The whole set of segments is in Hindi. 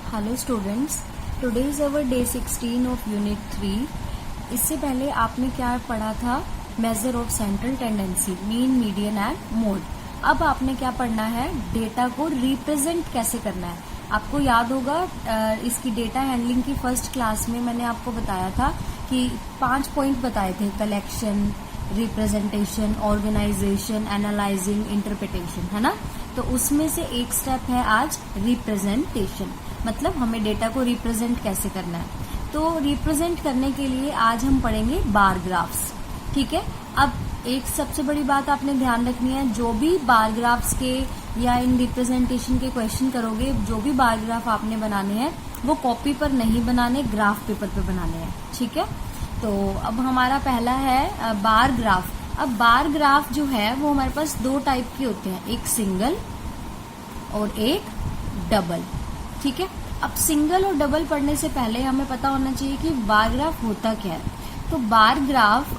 Hello students, today is our day 16 of unit 3। इससे पहले आपने क्या पढ़ा था? Measure of central tendency, mean, median and mode. अब आपने क्या पढ़ना है? डेटा को रिप्रेजेंट कैसे करना है। आपको याद होगा इसकी डेटा हैंडलिंग की फर्स्ट क्लास में मैंने आपको बताया था कि 5 पॉइंट बताए थे: collection, representation, organisation, analysing, interpretation, है ना। तो उसमें से एक स्टेप है आज रिप्रेजेंटेशन, मतलब हमें डेटा को रिप्रेजेंट कैसे करना है। तो रिप्रेजेंट करने के लिए आज हम पढ़ेंगे बार ग्राफ्स, ठीक है। अब एक सबसे बड़ी बात आपने ध्यान रखनी है, जो भी बार ग्राफ्स के या इन रिप्रेजेंटेशन के क्वेश्चन करोगे, जो भी बार ग्राफ आपने बनाने हैं वो कॉपी पर नहीं बनाने, ग्राफ पेपर पे बनाने हैं, ठीक है। तो अब हमारा पहला है बार ग्राफ। अब बार ग्राफ जो है वो हमारे पास दो टाइप के होते हैं, एक सिंगल और एक डबल, ठीक है। अब सिंगल और डबल पढ़ने से पहले हमें पता होना चाहिए कि बार ग्राफ होता क्या है। तो bar graph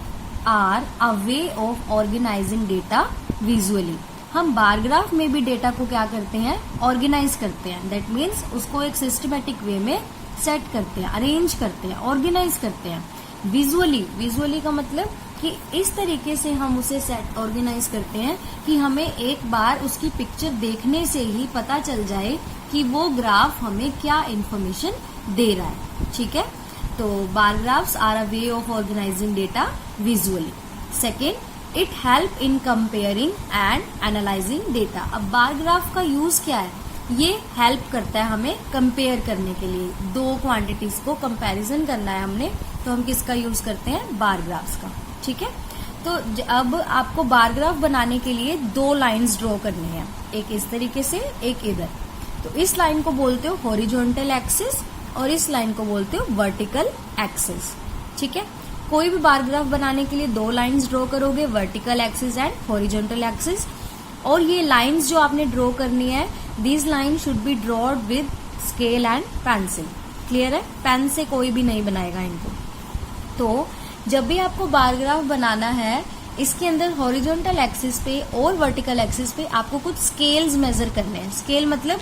are a way of organising data visually. हम बार ग्राफ में भी डेटा को क्या करते हैं? ऑर्गेनाइज करते हैं। दैट मीन्स उसको एक सिस्टमेटिक वे में सेट करते हैं, अरेंज करते हैं, ऑर्गेनाइज करते हैं विजुअली। विजुअली का मतलब कि इस तरीके से हम उसे सेट ऑर्गेनाइज करते हैं कि हमें एक बार उसकी पिक्चर देखने से ही पता चल जाए कि वो ग्राफ हमें क्या इंफॉर्मेशन दे रहा है, ठीक है। तो bar graphs are a way of organising data visually. Second, it help in comparing and analysing data. अब बार ग्राफ का यूज क्या है? ये हेल्प करता है हमें कंपेयर करने के लिए, दो क्वांटिटीज को कंपैरिजन करना है हमने, तो हम किसका यूज करते हैं? बार ग्राफ्स का, ठीक है। तो अब आपको बार ग्राफ बनाने के लिए दो लाइंस ड्रॉ करनी है, एक इस तरीके से, एक इधर। तो इस लाइन को बोलते हो हॉरिजॉन्टल एक्सिस और इस लाइन को बोलते हो वर्टिकल एक्सिस, ठीक है। कोई भी बार ग्राफ बनाने के लिए दो लाइंस ड्रॉ करोगे, vertical axis and horizontal axis. और ये लाइंस जो आपने ड्रॉ करनी है, these line should be drawn with scale and pencil. Clear है? पेन से कोई भी नहीं बनाएगा इनको। तो जब भी आपको बार ग्राफ बनाना है, इसके अंदर हॉरिजॉन्टल एक्सिस पे और वर्टिकल एक्सिस पे आपको कुछ स्केल्स मेजर करने हैं। स्केल मतलब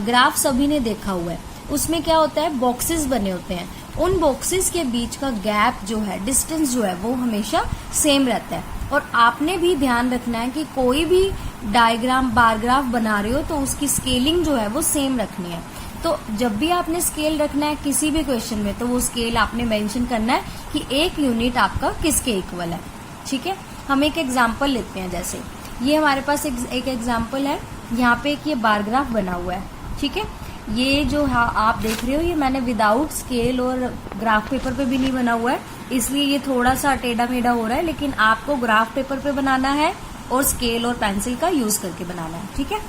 ग्राफ सभी ने देखा हुआ है, उसमें क्या होता है? बॉक्सेस बने होते हैं। उन बॉक्सेस के बीच का गैप जो है, डिस्टेंस जो है, वो हमेशा सेम रहता है। और आपने भी ध्यान रखना है कि कोई भी डायग्राम, बार ग्राफ बना रहे हो तो उसकी स्केलिंग जो है वो सेम रखनी है। तो जब भी आपने स्केल रखना है किसी भी क्वेश्चन में, तो वो स्केल आपने मेंशन करना है कि एक यूनिट आपका किसके इक्वल है, ठीक है। हम एक एग्जांपल लेते हैं, जैसे ये हमारे पास एक एग्जांपल है। यहाँ पे एक ये बार ग्राफ बना हुआ है, ठीक है। ये जो आप देख रहे हो, ये मैंने विदाउट स्केल और ग्राफ पेपर पे भी नहीं बना हुआ है, इसलिए ये थोड़ा सा टेढ़ा मेढ़ा हो रहा है, लेकिन आपको ग्राफ पेपर पे बनाना है और स्केल और पेंसिल का यूज करके बनाना है, ठीक है।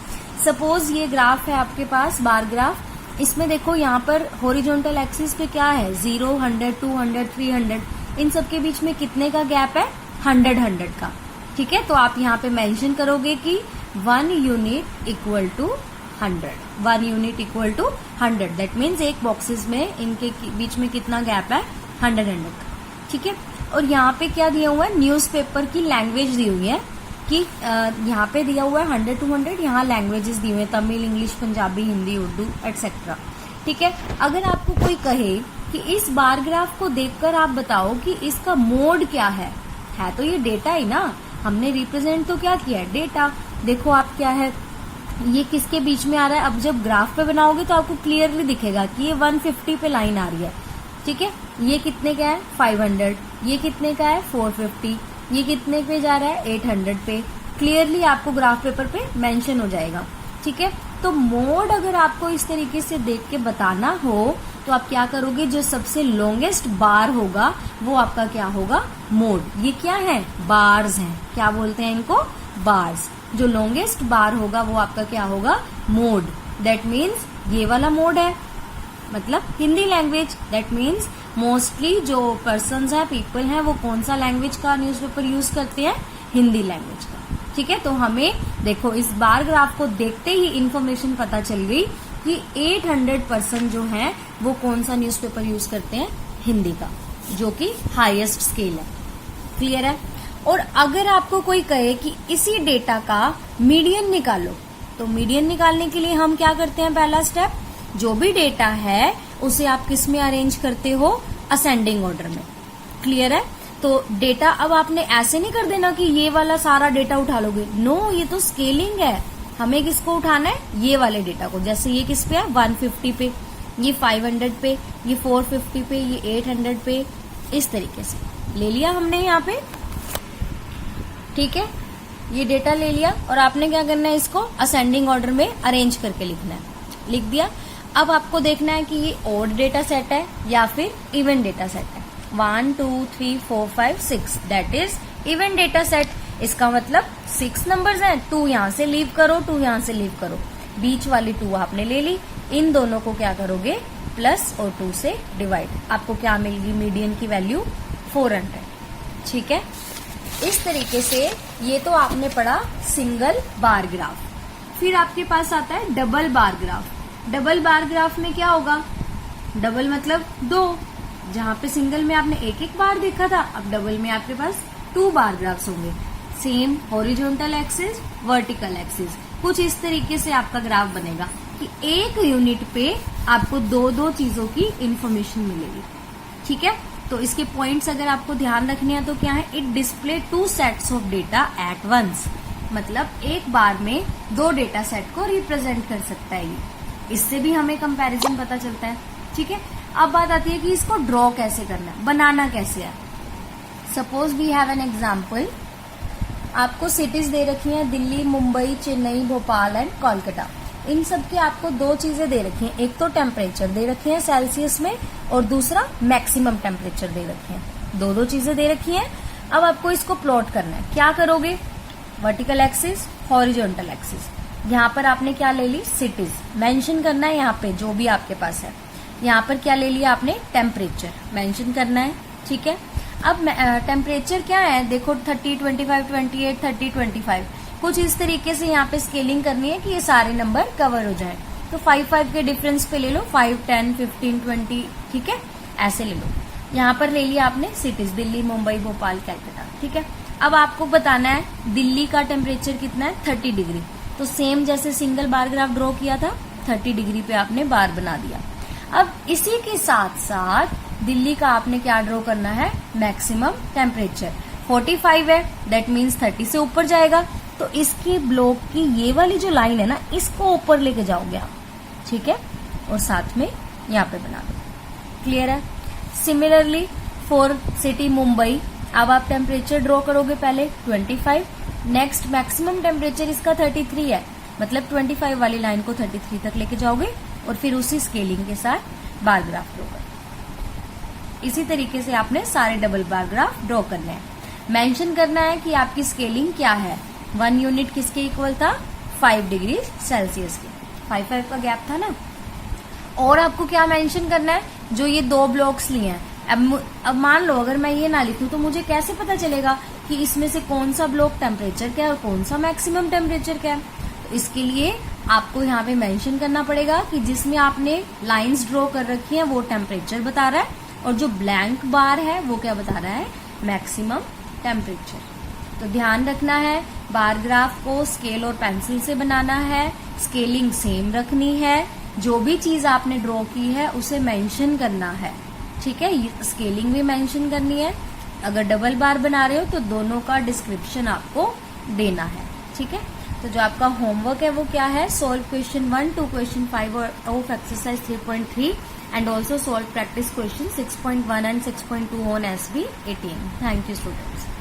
सपोज ये ग्राफ है आपके पास, बार ग्राफ। इसमें देखो यहाँ पर हॉरिजॉन्टल एक्सिस पे क्या है? 0, 100, 200, 300, इन सब के बीच में कितने का गैप है? 100 का, ठीक है। तो आप यहाँ पे मेंशन करोगे कि 1 unit equal to 100, 1 unit equal to 100। That means एक बॉक्सेस में इनके बीच में कितना गैप है? 100 का, ठीक है। और यहाँ पे क्या दिया हुआ है? न्यूज़पेपर की लैंग्वेज दी हुई है कि यहाँ पे दिया हुआ है 100 to 100, यहाँ लैंग्वेजेस दी हुई है, तमिल, इंग्लिश, पंजाबी, हिंदी, उर्दू, एटसेट्रा, ठीक है। अगर आपको कोई कहे कि इस बार ग्राफ को देखकर आप बताओ कि इसका मोड क्या है तो ये डेटा ही ना, हमने रिप्रेजेंट तो क्या किया है? डेटा। देखो आप क्या है, ये किसके बीच में आ रहा है? अब जब ग्राफ पे बनाओगे तो आपको क्लियरली दिखेगा कि ये 150 पे लाइन आ रही है, ठीक है। ये कितने का है? 500। ये कितने का है? 450। ये कितने पे जा रहा है? 800 पे। क्लियरली आपको ग्राफ पेपर पे मेंशन हो जाएगा, ठीक है। तो मोड अगर आपको इस तरीके से देख के बताना हो तो आप क्या करोगे? जो सबसे लॉन्गेस्ट बार होगा वो आपका क्या होगा? मोड। ये क्या है? बार्स हैं। क्या बोलते हैं इनको? बार्स। जो लॉन्गेस्ट बार होगा वो आपका क्या होगा? मोड। दैट मीन्स ये वाला मोड है, मतलब Hindi language. That means mostly जो पर्सन्स हैं, पीपल हैं, वो कौन सा लैंग्वेज का न्यूज़पेपर यूज करते हैं? हिंदी लैंग्वेज का, ठीक है। तो हमें देखो इस बार ग्राफ को देखते ही इंफॉर्मेशन पता चल गई कि 800% जो है वो कौन सा न्यूज़पेपर यूज करते हैं? हिंदी का, जो कि हाईएस्ट स्केल है। क्लियर है? और अगर आपको कोई कहे कि इसी डेटा का मीडियन निकालो, तो मीडियन निकालने के लिए हम क्या करते हैं? पहला स्टेप, जो भी डेटा है उसे आप किस में अरेंज करते हो, असेंडिंग ऑर्डर में। क्लियर है? तो डेटा अब आपने ऐसे नहीं कर देना कि ये वाला सारा डेटा उठा लोगे, नो, ये तो स्केलिंग है। हमें किसको उठाना है, ये वाले डेटा को। जैसे ये किस पे है, 150 पे, ये 500 पे, ये 450 पे, ये 800 पे, इस तरीके से ले लिया हमने यहाँ पे। ठीक है, ये डेटा ले लिया और आपने क्या करना है, इसको असेंडिंग ऑर्डर में अरेंज करके लिखना है। लिख दिया। अब आपको देखना है कि ये ऑड डेटा सेट है या फिर इवन डेटा सेट है। 1 2 3 4 5 6 that is even data set. इसका मतलब 6 नंबर्स हैं, 2 यहाँ से लीव करो, 2 यहाँ से लीव करो, बीच वाली 2 आपने ले ली। इन दोनों को क्या करोगे, प्लस और 2 से डिवाइड। आपको क्या मिलेगी, मीडियन की वैल्यू 400। ठीक है, इस तरीके से ये तो आपने पढ़ा सिंगल बार ग्राफ। फिर आपके पास आता है double bar graph. Double bar graph में क्या होगा, डबल मतलब 2, जहां पे सिंगल में आपने एक एक बार देखा था, अब डबल में आपके पास 2 बार ग्राफ्स होंगे। Same horizontal axis, vertical axis, कुछ इस तरीके से आपका ग्राफ बनेगा कि एक यूनिट पे आपको 2-2 चीजों की इंफॉर्मेशन मिलेगी। ठीक है, तो इसके पॉइंट्स अगर आपको ध्यान रखने हैं तो क्या है, it display 2 sets of data at once. मतलब एक बार में 2 डेटा सेट को रिप्रेजेंट कर सकता है ये। इससे भी हमें कंपैरिजन पता चलता है। ठीक है, अब बात आती है कि इसको ड्रॉ कैसे करना है, बनाना कैसे है। Suppose we have an example, आपको सिटीज दे रखी हैं दिल्ली, मुंबई, चेन्नई, भोपाल एंड कोलकाता। इन सब की आपको 2 चीजें दे रखी हैं, एक तो टेम्परेचर दे रखे हैं सेल्सियस में और दूसरा मैक्सिमम टेम्परेचर दे रखे हैं। 2 चीजें दे रखी हैं। अब आपको इसको प्लॉट करना है। क्या करोगे, वर्टिकल एक्सिस, हॉरिजॉन्टल एक्सिस। यहाँ पर आपने क्या ले ली, सिटीज मेंशन करना है। यहाँ पे जो भी आपके पास है, यहाँ पर क्या ले लिया आपने, टेम्परेचर मेंशन करना है। ठीक है, अब टेम्परेचर क्या है, देखो 30, 25, 28, 30, 25, कुछ इस तरीके से यहाँ पे स्केलिंग करनी है कि ये सारे नंबर कवर हो जाए। तो 5 के डिफरेंस पे ले लो, 5, 10, 15, 20। ठीक है, ऐसे ले लो। यहाँ पर ले लिया आपने सिटीज, दिल्ली, मुंबई, भोपाल, कलकत्ता। ठीक है, अब आपको बताना है दिल्ली का टेम्परेचर कितना है, 30 डिग्री। तो सेम जैसे सिंगल बार ग्राफ ड्रॉ किया था, 30 डिग्री पे आपने बार बना दिया। अब इसी के साथ साथ दिल्ली का आपने क्या ड्रॉ करना है, मैक्सिमम टेम्परेचर 45 है, दैट मीन्स 30 से ऊपर जाएगा। तो इसकी ब्लॉक की ये वाली जो लाइन है ना, इसको ऊपर लेके जाओगे आप। ठीक है, और साथ में यहाँ पे बना दो। क्लियर है? सिमिलरली फॉर सिटी मुंबई, अब आप टेम्परेचर ड्रॉ करोगे पहले 25, नेक्स्ट मैक्सिमम टेम्परेचर इसका 33 है, मतलब 25 वाली लाइन को 33 तक लेके जाओगे और फिर उसी स्केलिंग के साथ बार ग्राफ ड्रॉ करोगे। इसी तरीके से आपने सारे डबल बार ग्राफ ड्रॉ करने हैं। मेंशन करना है कि आपकी स्केलिंग क्या है। 1 यूनिट किसके इक्वल था, 5 डिग्री सेल्सियस के। 5 का गैप था ना। और आपको क्या मेंशन करना है, जो ये 2 ब्लॉक्स लिए हैं। अब मान लो अगर मैं ये ना लिखूं तो मुझे कैसे पता चलेगा कि इसमें से कौन सा ब्लॉक टेम्परेचर क्या है और कौन सा मैक्सिमम टेम्परेचर क्या है। तो इसके लिए आपको यहाँ पे मेंशन करना पड़ेगा कि जिसमें आपने लाइंस ड्रॉ कर रखी हैं वो टेम्परेचर बता रहा है और जो ब्लैंक बार है वो क्या बता रहा है, मैक्सिमम टेम्परेचर। तो ध्यान रखना है, बार ग्राफ को स्केल और पेंसिल से बनाना है, स्केलिंग सेम रखनी है, जो भी चीज आपने ड्रॉ की है उसे मेंशन करना है। ठीक है, स्केलिंग भी मेंशन करनी है। अगर डबल बार बना रहे हो तो दोनों का डिस्क्रिप्शन आपको देना है। ठीक है, तो जो आपका होमवर्क है वो क्या है, solve question 1 to question 5 of exercise 3.3 and also solve practice question 6.1 and 6.2 on SB 18. Thank you, students.